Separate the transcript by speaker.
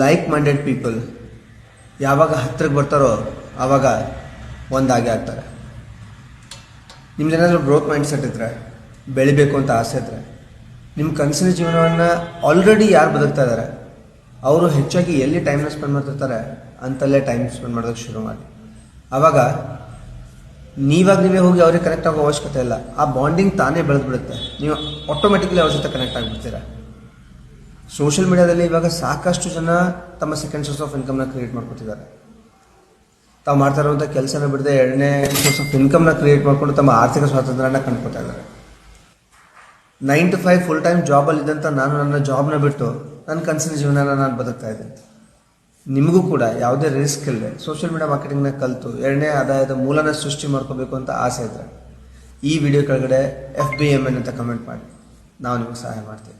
Speaker 1: Like minded people ಯಾವಾಗ ಹತ್ತಿರಕ್ಕೆ ಬರ್ತಾರೋ ಆವಾಗ ಒಂದಾಗೆ ಆಗ್ತಾರೆ. ನಿಮ್ದೇನಾದರೂ ಗ್ರೋತ್ ಮೈಂಡ್ ಸೆಟ್ ಇದ್ದರೆ, ಬೆಳಿಬೇಕು ಅಂತ ಆಸೆ ಇದ್ದರೆ, ನಿಮ್ಮ ಕನಸಿನ ಜೀವನವನ್ನು ಆಲ್ರೆಡಿ ಯಾರು ಬದುಕ್ತಾ ಇದ್ದಾರೆ ಅವರು ಹೆಚ್ಚಾಗಿ ಎಲ್ಲಿ ಟೈಮ್ನ ಸ್ಪೆಂಡ್ ಮಾಡ್ತಿರ್ತಾರೆ ಅಂತಲ್ಲೇ ಟೈಮ್ ಸ್ಪೆಂಡ್ ಮಾಡೋದಕ್ಕೆ ಶುರು ಮಾಡಿ. ಆವಾಗ ನೀವೇ ಹೋಗಿ ಅವ್ರಿಗೆ ಕನೆಕ್ಟ್ ಆಗೋ ಅವಶ್ಯಕತೆ ಇಲ್ಲ. ಆ ಬಾಂಡಿಂಗ್ ತಾನೇ ಬೆಳೆದ್ಬಿಡುತ್ತೆ. ನೀವು ಆಟೋಮೆಟಿಕ್ಲಿ ಅವ್ರ ಜೊತೆ ಕನೆಕ್ಟ್ ಆಗಿಬಿಡ್ತೀರ. ಸೋಷಿಯಲ್ ಮೀಡಿಯಾದಲ್ಲಿ ಇವಾಗ ಸಾಕಷ್ಟು ಜನ ತಮ್ಮ ಸೆಕೆಂಡ್ ಸೋರ್ಸ್ ಆಫ್ ಇನ್ಕಮ್ನ ಕ್ರಿಯೇಟ್ ಮಾಡ್ಕೊತಿದ್ದಾರೆ. ತಾವು ಮಾಡ್ತಾ ಇರುವಂಥ ಕೆಲಸನ ಬಿಡದೆ ಎರಡನೇ ಸೋರ್ಸ್ ಆಫ್ ಇನ್ಕಮ್ನ ಕ್ರಿಯೇಟ್ ಮಾಡಿಕೊಂಡು ತಮ್ಮ ಆರ್ಥಿಕ ಸ್ವಾತಂತ್ರ್ಯನ ಕಂಡ್ಕೊತಾ ಇದ್ದಾರೆ. 9 to 5 ಫುಲ್ ಟೈಮ್ ಜಾಬಲ್ಲಿ ಇದ್ದಂಥ ನಾನು ನನ್ನ ಜಾಬ್ನ ಬಿಟ್ಟು ನನ್ನ ಕನಸಿನ ಜೀವನನ ನಾನು ಬದುಕ್ತಾ ಇದ್ದೀನಿ. ನಿಮಗೂ ಕೂಡ ಯಾವುದೇ ರಿಸ್ಕ್ ಇಲ್ಲದೆ ಸೋಷಿಯಲ್ ಮೀಡಿಯಾ ಮಾರ್ಕೆಟಿಂಗ್ನ ಕಲಿತು ಎರಡನೇ ಆದಾಯದ ಮೂಲನ ಸೃಷ್ಟಿ ಮಾಡ್ಕೋಬೇಕು ಅಂತ ಆಸೆ ಇದ್ದರೆ ಈ ವಿಡಿಯೋ ಕೆಳಗಡೆ FBMN ಅಂತ ಕಮೆಂಟ್ ಮಾಡಿ, ನಾವು ನಿಮಗೆ ಸಹಾಯ ಮಾಡ್ತೀವಿ.